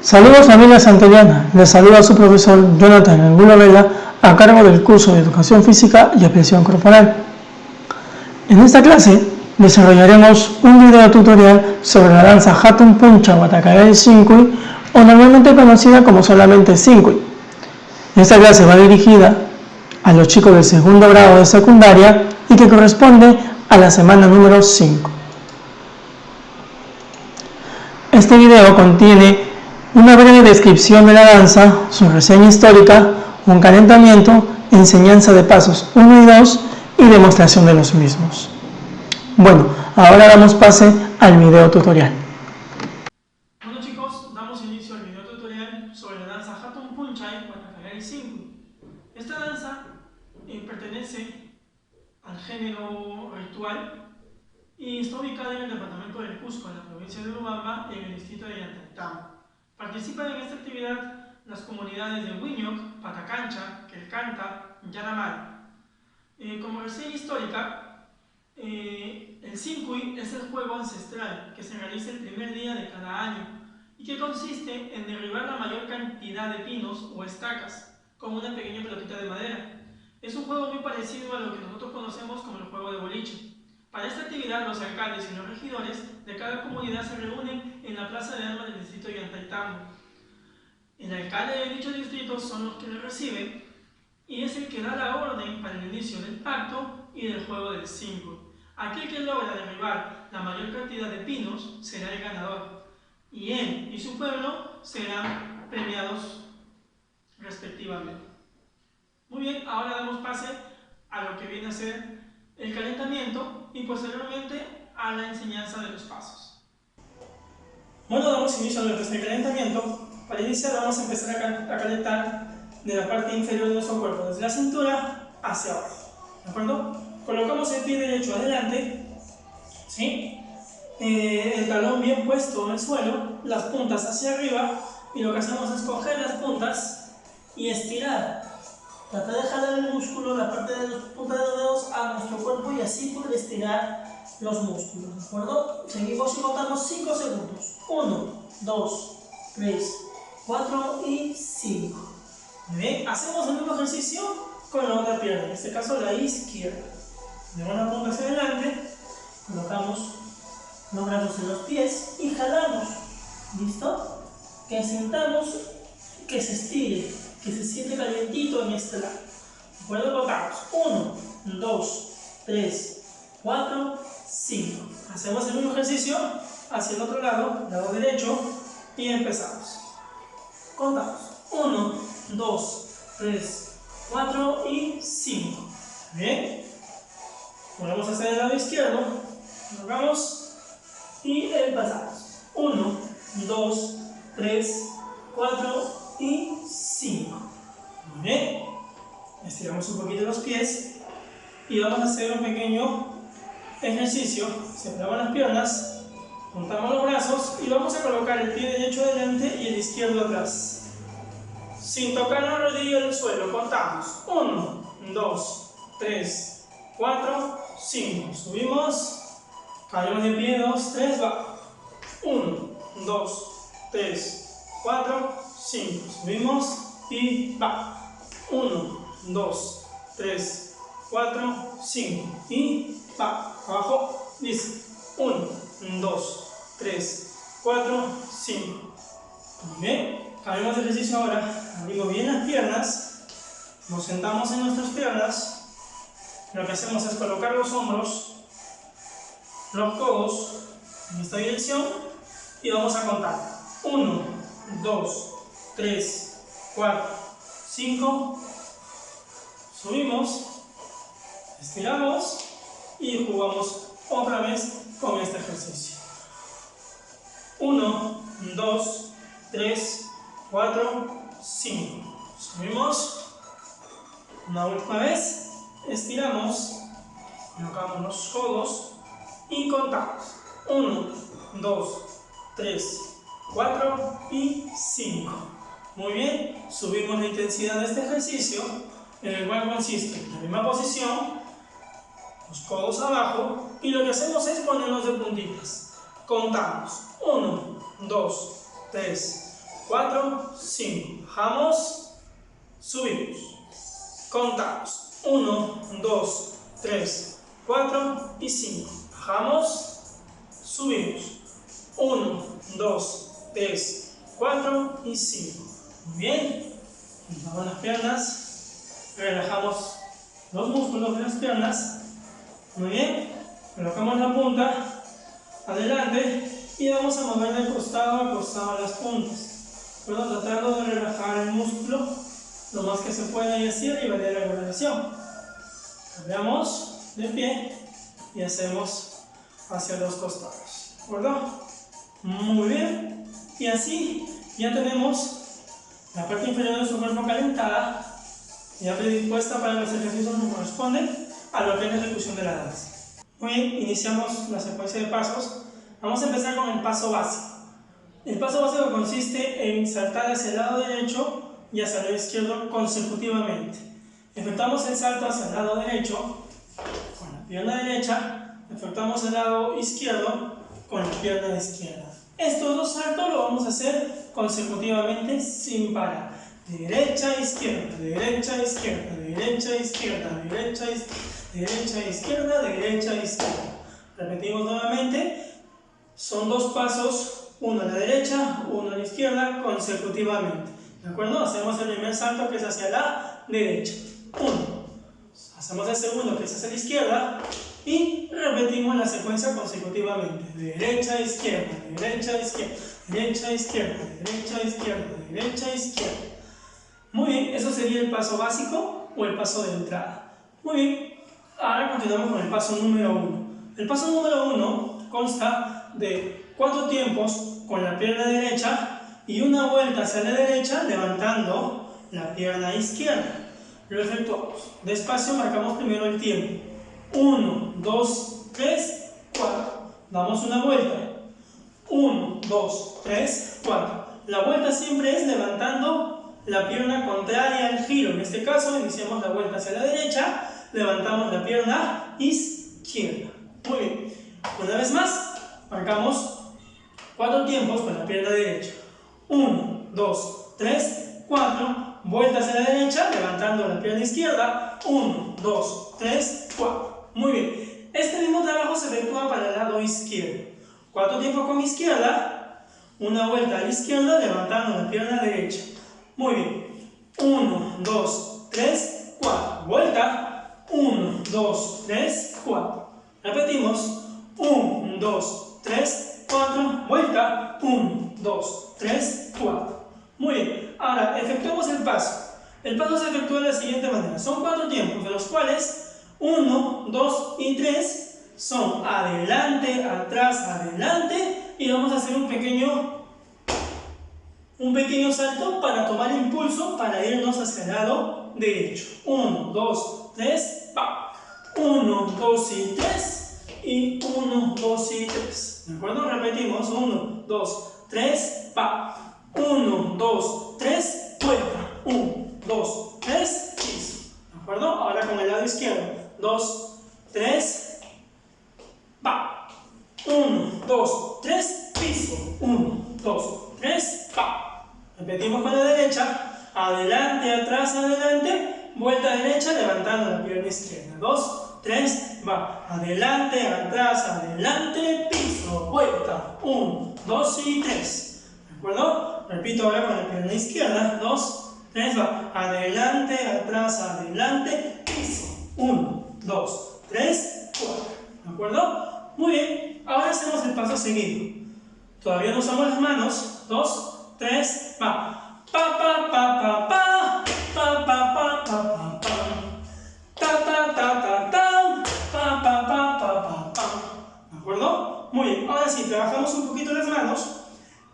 Saludos familia santeliana, les saluda su profesor Jonathan Angulo Vela a cargo del curso de Educación Física y Expresión Corporal. En esta clase desarrollaremos un video tutorial sobre la danza Hatun Puncha o Atacadai Sinkui, o normalmente conocida como solamente Sinkui. Esta clase va dirigida a los chicos del segundo grado de secundaria y que corresponde a la semana número 5. Este video contiene una breve descripción de la danza, su reseña histórica, un calentamiento, enseñanza de pasos 1 y 2 y demostración de los mismos. Bueno, ahora damos pase al video tutorial. Bueno chicos, damos inicio al video tutorial sobre la danza Hatun Punchai o Atacadai Sinkui. Esta danza pertenece al género ritual y está ubicada en el departamento del Cusco, en la provincia de Urubamba y en el distrito de Yantaytama. Participan en esta actividad las comunidades de Huiñoc, Patacancha, Quelcanta, Yanamar. Como reseña histórica, el Sinkui es el juego ancestral que se realiza el primer día de cada año y que consiste en derribar la mayor cantidad de pinos o estacas con una pequeña pelotita de madera. Es un juego muy parecido a lo que nosotros conocemos como el juego de boliche. Para esta actividad, los alcaldes y los regidores de cada comunidad se reúnen en la plaza de armas del distrito de Yantaytama. El alcalde de dicho distrito son los que le reciben y es el que da la orden para el inicio del acto y del juego del Sinkui. Aquel que logra derribar la mayor cantidad de pinos será el ganador y él y su pueblo serán premiados respectivamente. Muy bien, ahora damos pase a lo que viene a ser el calentamiento y posteriormente a la enseñanza de los pasos. Bueno, damos inicio a nuestro calentamiento. Para iniciar vamos a empezar a calentar de la parte inferior de nuestro cuerpo, desde la cintura hacia abajo. ¿De acuerdo? Colocamos el pie derecho adelante, ¿sí? El talón bien puesto en el suelo, las puntas hacia arriba, y lo que hacemos es coger las puntas y estirar. Trata de jalar el músculo, la parte de las puntas de los dedos a nuestro cuerpo y así poder estirar los músculos, ¿de acuerdo? Seguimos y contamos 5 segundos. 1, 2, 3, 4 y 5. Muy bien, hacemos el mismo ejercicio con la otra pierna, en este caso la izquierda. De una punta hacia adelante, colocamos los brazos en los pies y jalamos. ¿Listo? Que sintamos que se estire, que se siente calientito en este lado. ¿De acuerdo? Contamos 1, 2, 3, 4, 5. Hacemos el mismo ejercicio hacia el otro lado derecho, y empezamos. Contamos 1, 2, 3, 4 y 5. Bien. Volvemos a hacer el lado izquierdo. Colocamos y empezamos. 1, 2, 3, 4 y 5. Muy bien. Estiramos un poquito los pies y vamos a hacer un pequeño ejercicio. Separamos las piernas, juntamos los brazos y vamos a colocar el pie derecho adelante y el izquierdo atrás, sin tocar la rodilla del suelo. Contamos 1, 2, 3, 4, 5. Subimos, caemos de pie, 2, 3, va. 1, 2, 3, 4, 5. Subimos y va. 1, 2, 3, 4, 5 y va. Abajo, dice 1, 2, 3, 4, 5. Muy bien, cambiamos de ejercicio ahora. Abrimos bien las piernas, nos sentamos en nuestras piernas. Lo que hacemos es colocar los hombros, los codos en esta dirección y vamos a contar 1, 2, 3, 4, 5. Subimos, estiramos y jugamos otra vez con este ejercicio. 1, 2, 3, 4, 5. Subimos, una última vez, estiramos, colocamos los codos y contamos. 1, 2, 3, 4 y 5. Muy bien, subimos la intensidad de este ejercicio, en el cual consiste en la misma posición, los codos abajo, y lo que hacemos es ponernos de puntitas. Contamos 1, 2, 3, 4, 5. Bajamos, subimos. Contamos. 1, 2, 3, 4 y 5. Bajamos, subimos. 1, 2, 3, 4 y 5. Muy bien. Juntamos las piernas. Relajamos los músculos de las piernas. Muy bien. Colocamos la punta adelante y vamos a mover de costado a costado las puntas. Bueno, tratando de relajar el músculo lo más que se pueda y así liberar la regulación. Cambiamos de pie y hacemos hacia los costados. ¿De acuerdo? Muy bien. Y así ya tenemos la parte inferior de su cuerpo calentada, ya predispuesta para los ejercicios que corresponden a lo que es la ejecución de la danza. Muy bien, iniciamos la secuencia de pasos. Vamos a empezar con el paso básico. El paso básico consiste en saltar hacia el lado derecho y hacia el lado izquierdo consecutivamente. Efectuamos el salto hacia el lado derecho con la pierna derecha, efectuamos el lado izquierdo con la pierna izquierda. Estos dos saltos lo vamos a hacer consecutivamente sin parar. Derecha, izquierda, derecha, izquierda, derecha, izquierda, derecha, derecha, izquierda, derecha, izquierda. Repetimos nuevamente. Son dos pasos, uno a la derecha, uno a la izquierda, consecutivamente. ¿De acuerdo? Hacemos el primer salto que es hacia la derecha. 1. Hacemos el segundo que es hacia la izquierda. Y repetimos la secuencia consecutivamente. Derecha, izquierda, derecha, izquierda, derecha, izquierda, derecha, izquierda, derecha, izquierda. Muy bien, eso sería el paso básico o el paso de entrada. Muy bien, ahora continuamos con el paso número 1. El paso número 1 consta de 4 tiempos con la pierna derecha y una vuelta hacia la derecha levantando la pierna izquierda. Lo efectuamos. Despacio marcamos primero el tiempo. 1, 2, 3, 4. Damos una vuelta. 1, 2, 3, 4. La vuelta siempre es levantando la pierna contraria al giro. En este caso iniciamos la vuelta hacia la derecha, levantamos la pierna izquierda. Muy bien. Una vez más, marcamos 4 tiempos con la pierna derecha. 1, 2, 3, 4. Vuelta hacia la derecha, levantando la pierna izquierda. 1, 2, 3, 4. Muy bien. Este mismo trabajo se efectúa para el lado izquierdo. 4 tiempos con izquierda. Una vuelta a la izquierda, levantando la pierna derecha. Muy bien. 1, 2, 3, 4. Vuelta. 1, 2, 3, 4. Repetimos. 1, 2, 3, 4. Vuelta. 1, 2, 3, 4. Muy bien. Ahora, efectuamos el paso. El paso se efectúa de la siguiente manera. Son 4 tiempos, de los cuales 1, 2 y 3 son adelante, atrás, adelante. Y vamos a hacer un pequeño salto para tomar impulso para irnos hacia el lado derecho. 1, 2, 3, pa. 1, 2 y 3. Y 1, 2 y 3. ¿De acuerdo? Repetimos. 1, 2, 3, pa. 1, 2, 3, vuelta. 1, 2, 3, piso. ¿De acuerdo? Ahora con el lado izquierdo. 2, 3, pa. 1, 2, 3, piso. 1, 2, 3, pa. Repetimos con la derecha. Adelante, atrás, adelante. Vuelta derecha, levantando la pierna izquierda. 2, 3, va. Adelante, atrás, adelante, piso. Vuelta. 1, 2 y 3. ¿De acuerdo? Repito ahora con la pierna izquierda. 2, 3, va. Adelante, atrás, adelante, piso. 1, 2, 3, 4. ¿De acuerdo? Muy bien. Ahora hacemos el paso seguido. Todavía no usamos las manos. 2, 3, va. Pa, pa, pa, pa, pa. Pa, pa, pa, pa, pa, pa. Ta, ta, ta, ta, ta. Pa, pa, pa, pa, pa, pa. ¿De acuerdo? Muy bien. Ahora sí, trabajamos un poquito las manos.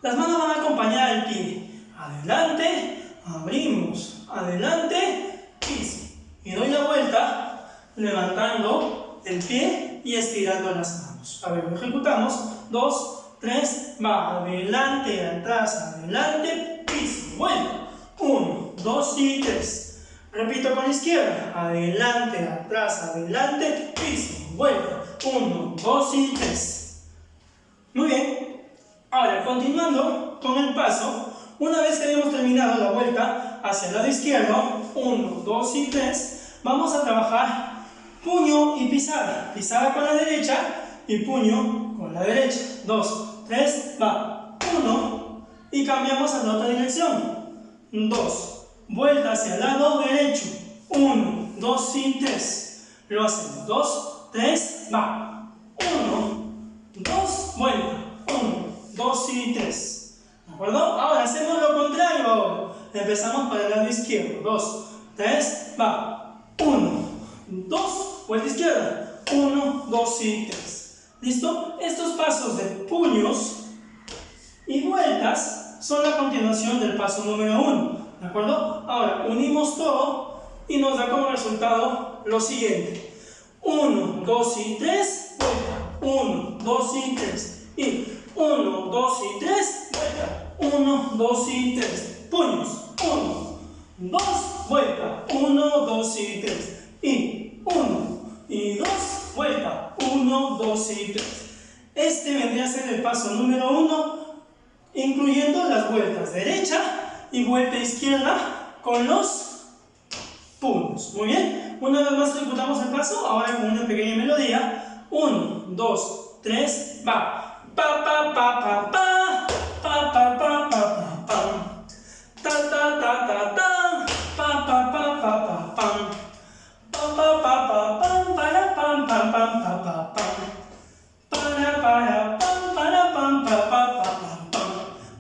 Las manos van a acompañar al pie. Adelante, abrimos. Adelante, piso. Y doy la vuelta, levantando el pie y estirando las manos. A ver, lo ejecutamos. 2, 3, va. Adelante, atrás, adelante, piso. Vuelta. 1, 2 y 3. Repito con la izquierda. Adelante, atrás, adelante, piso. Vuelta. 1, 2 y 3. Muy bien. Ahora, continuando con el paso. Una vez que hayamos terminado la vuelta hacia el lado izquierdo, 1, 2 y 3, vamos a trabajar puño y pisada. Pisada con la derecha y puño con la derecha. 2, 3, va. 1 y cambiamos a la otra dirección. 2, vuelta hacia el lado derecho. 1, 2 y 3. Lo hacemos. 2, 3, va. 1, 2, vuelta. 1, 2 y 3. ¿De acuerdo? Ahora hacemos lo contrario ahora. Empezamos por el lado izquierdo. 2, 3, va. 1, 2, vuelta izquierda. 1, 2 y 3. ¿Listo? Estos pasos de puños y vueltas son la continuación del paso número 1. ¿De acuerdo? Ahora unimos todo y nos da como resultado lo siguiente. 1, 2 y 3, vuelta. 1, 2 y 3. Y 1, 2 y 3, vuelta. 1, 2 y 3. Puños. 1, 2, vuelta. 1, 2 y 3. Y 1 y 2, vuelta. 1, 2 y 3. Este vendría a ser el paso número 1, incluyendo las vueltas derecha y vuelta izquierda con los puños. Muy bien. Una vez más ejecutamos el paso, ahora con una pequeña melodía. 1, 2, 3, va. Pa pa pa pa pa, pa pa pa pa pa pam, ta ta ta ta ta, pa pa pa pa pa pam, pa pa pa pa pam, para pam pam pam pa pa pam, para pam pam pa pa pa pam.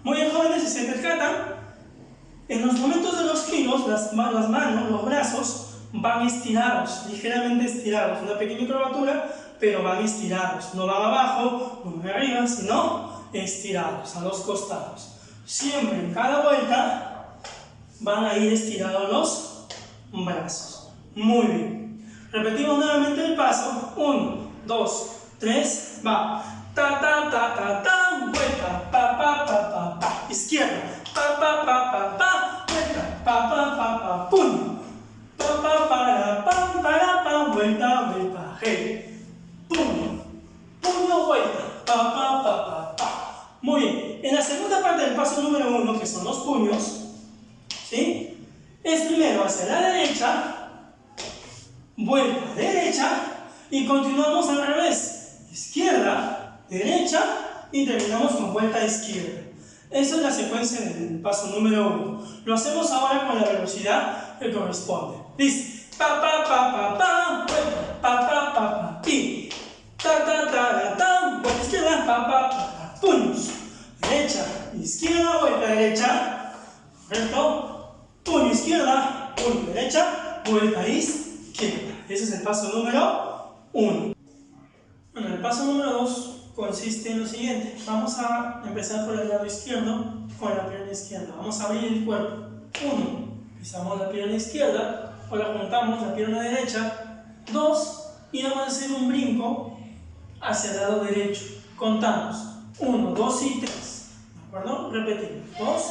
Muy bien, jóvenes, si se percatan, en los momentos de los giros, las manos, los brazos van estirados, ligeramente estirados, una pequeña curvatura, pero van estirados, no van abajo, no van arriba, sino estirados a los costados. Siempre en cada vuelta van a ir estirados los brazos. Muy bien. Repetimos nuevamente el paso. 1, 2, 3, va. Ta ta ta ta ta, vuelta, pa pa pa pa pa. Izquierda, pa pa pa pa pa, vuelta, pa pa pa pa, puño. Pa pa para pam, vuelta, vuelta, hey. Puño, puño, vuelta, pa, pa, pa, pa, pa. Muy bien, en la segunda parte del paso número 1, que son los puños, ¿sí? Es primero hacia la derecha, vuelta derecha, y continuamos al revés. Izquierda, derecha, y terminamos con vuelta izquierda. Esa es la secuencia del paso número 1. Lo hacemos ahora con la velocidad que corresponde. Dice, pa, pa, pa, pa, pa, vuelta, pa, pa, pa, pa, pi. Ta, ta, ta, ta, vuelta izquierda, pa, pa, pa, puños. Derecha, izquierda, vuelta derecha. Correcto. Puño izquierda, puño derecha, vuelta izquierda. Ese es el paso número 1. Bueno, el paso número 2 consiste en lo siguiente. Vamos a empezar por el lado izquierdo con la pierna izquierda. Vamos a abrir el cuerpo. 1. Pisamos la pierna izquierda, ahora juntamos la pierna derecha. 2. Y vamos a hacer un brinco hacia el lado derecho. Contamos 1, 2 y 3. ¿De acuerdo? Repetimos. 2,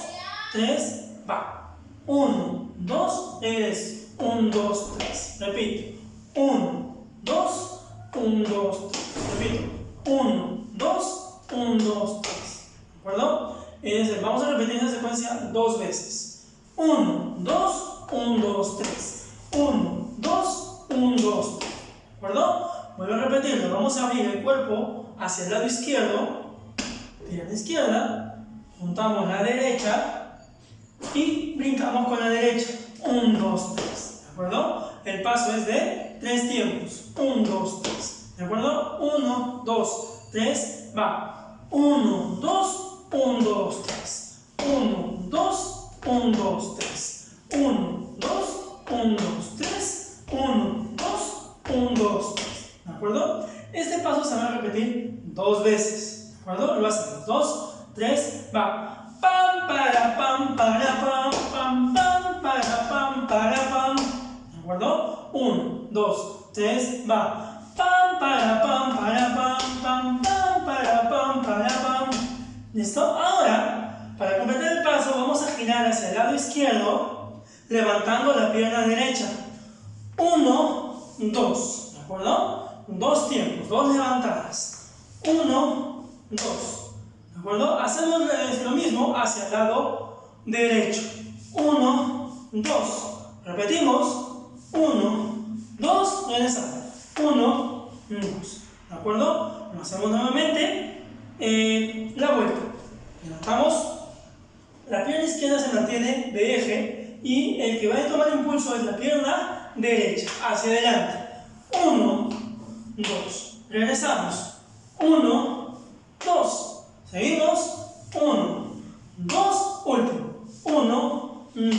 3, va. 1, 2, regreso. 1, 2, 3. Repito. 1, 2, 1, 2, 3. Repito. 1, 2, 1, 2, 3. ¿De acuerdo? Vamos a repetir esa secuencia 2 veces. 1, 2, 1, 2, 3. 1, 2, 1, 2, 3. ¿De acuerdo? Vuelvo a repetirlo. Vamos a abrir el cuerpo hacia el lado izquierdo, pierna izquierda, juntamos la derecha y brincamos con la derecha. 1, 2, 3. ¿De acuerdo? El paso es de 3 tiempos. 1, 2, 3. ¿De acuerdo? 1, 2, 3, va. 1, 2, 1, 2, 3. 1, 2, 1, 2, 3. 1, 2, 1, 2, 3. 1, 2, 1, 2, 3. ¿De acuerdo? Este paso se va a repetir 2 veces. ¿De acuerdo? Lo hacemos. 2, 3, va. Pam, para, pam, para, pam, pam, pam, para, pam, para, pam. ¿De acuerdo? 1, 2, 3, va. Pam, para, pam, para, pam, pam, pam, para, pam, para, pam. ¿Listo? Ahora, para completar el paso, vamos a girar hacia el lado izquierdo, levantando la pierna derecha. 1, 2. ¿De acuerdo? 2 tiempos, 2 levantadas. 1, 2. ¿De acuerdo? Hacemos lo mismo hacia el lado derecho. 1, 2. Repetimos. 1, 2. Regresamos. 1, 2. ¿De acuerdo? Lo hacemos nuevamente. La vuelta. Levantamos. La pierna izquierda se mantiene de eje y el que va a tomar impulso es la pierna derecha. Hacia adelante. 1, 2. Regresamos. 1, 2. Seguimos. 1, 2. Último. 1, 2.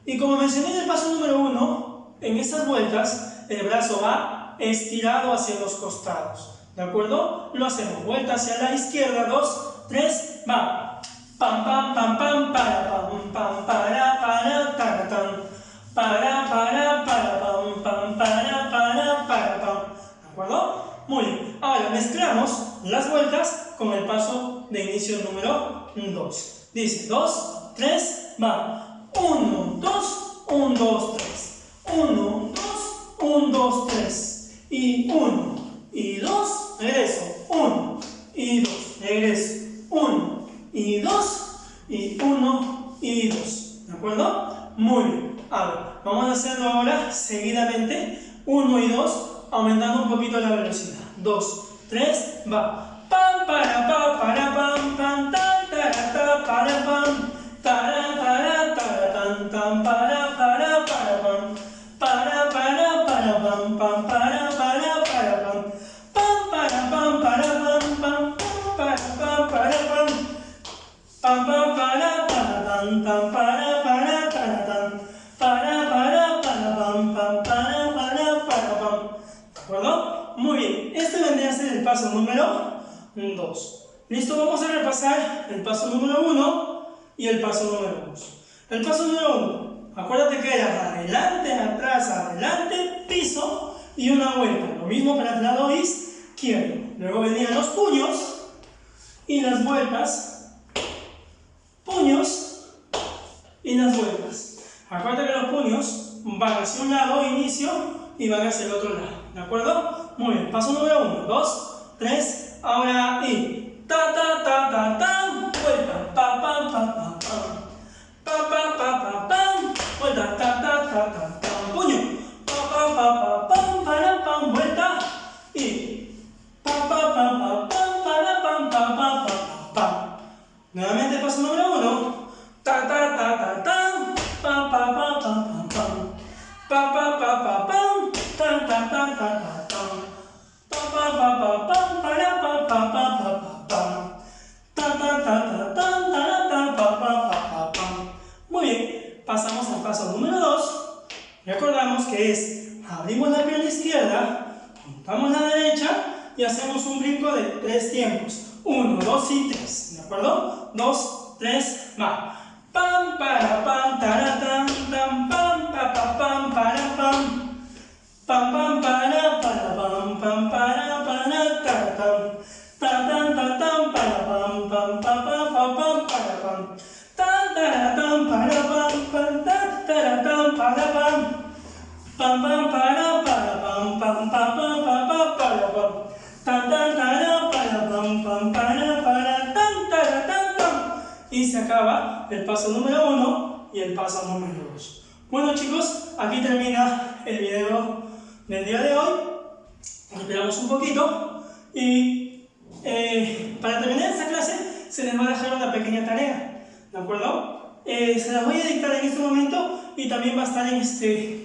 Y como mencioné en el paso número 1, en estas vueltas el brazo va estirado hacia los costados. ¿De acuerdo? Lo hacemos. Vuelta hacia la izquierda. 2, 3. Va. Pam, pam, pam, pam, para, pam, pam, para, para, tan. Para, pam, pam, para, pam. ¿De acuerdo? Muy bien. Ahora mezclamos las vueltas con el paso de inicio número 2. Dice 2, 3, va. 1, 2, 1, 2, 3. 1, 2, 1, 2, 3. Y 1, y 2, regreso. 1, y 2, regreso. 1, y 2, y 1, y 2. ¿De acuerdo? Muy bien. Ahora, vamos a hacerlo ahora seguidamente. 1 y 2, aumentando un poquito la velocidad. 2, 3, va. Pam, para, pam, pam, tan, ta, para, pam. Para, tan, tan, para, pam. Para, pam, pam, para, pam. Pam, pam, pam, pam, pam, para, pam. Pam, pam, para, tan, tan, para, tan. Para, pam, pam, para, pam. ¿De acuerdo? Muy bien. Este vendría a ser el paso número 2. Listo, vamos a repasar el paso número 1 y el paso número 2. El paso número 1, acuérdate que era adelante, atrás, adelante, piso y una vuelta. Lo mismo para el lado izquierdo. Luego venían los puños y las vueltas. Puños y las vueltas. Acuérdate que los puños van hacia un lado, inicio, y van hacia el otro lado. ¿De acuerdo? Muy bien. Paso número 1, 2, 3, ahora y. Ta, ta, ta, ta, ta, vuelta. Pa, pa, pa, pa, pa. Pa, pa, pa, pa, pam, vuelta. Ta, ta, ta, ta, ta. Puño. Pa, pa, pa, pa, pam, para, pam, vuelta. Y. Pa, pa, pa, pa, pam, para, pam, pa, pa, pa, pam. Nuevamente paso número 1. Ta, ta, ta, ta, ta. Pa, pa, pa, pa, pa, pam. Pa, pa, pa, pa, pam. Ta, ta, ta, ta, ta, tam. Pa, pa, pa, pa, pam, para, pa, pa, pa, pa, pa, pam. Ta, ta, ta, ta, tam, ta, ta, pa, pa, pa, pa, pam. Muy bien. Pasamos al paso número 2. Recordamos que es, abrimos la pierna izquierda, juntamos la derecha y hacemos un brinco de 3 tiempos. 1, 2 y 3. ¿De acuerdo? 2, 3, va. Pam, para, pam, taratán, tam, pam, pa, pa, pam, para, pam. Pam, pam, para, pam, pam, para, taratán. Ta, tan, ta, tam, para, pam, pam, pa, pa, pa, pam, para, pam. Ta, taratán, para, pam, ta, taratán, para, pam. Pam, pam, para, pam, pam, pa, pa, pa, pa, para, pam. Tan, tan, tara, para, pam, pam, para, tan, tara, tan, tan. Y se acaba el paso número 1 y el paso número 2. Bueno chicos, aquí termina el video del día de hoy. Esperamos un poquito y para terminar esta clase se les va a dejar una pequeña tarea, ¿de acuerdo? Se las voy a dictar en este momento y también va a estar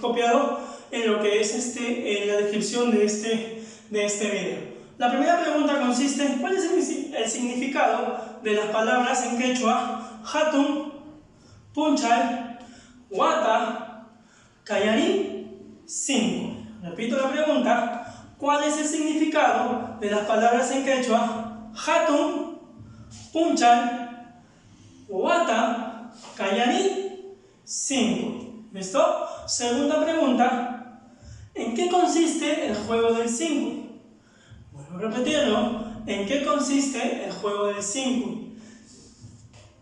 copiado en lo que es en la descripción de este video. La primera pregunta consiste en cuál es el significado de las palabras en quechua Hatun, Punchay, Wata, Kayarin, 5. Repito la pregunta, ¿cuál es el significado de las palabras en quechua Hatun, Punchay, Wata, Kayarin, 5? ¿Listo? Segunda pregunta, ¿en qué consiste el juego del 5? Vuelvo a repetirlo, ¿en qué consiste el juego del 5?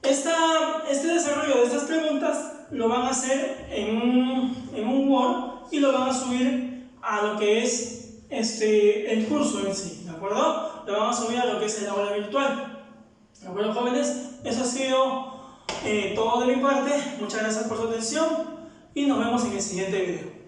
Este desarrollo de estas preguntas lo van a hacer en un Word y lo van a subir a lo que es el curso en sí, ¿de acuerdo? Lo van a subir a lo que es el aula virtual. ¿De acuerdo, jóvenes? Eso ha sido todo de mi parte, muchas gracias por su atención y nos vemos en el siguiente video.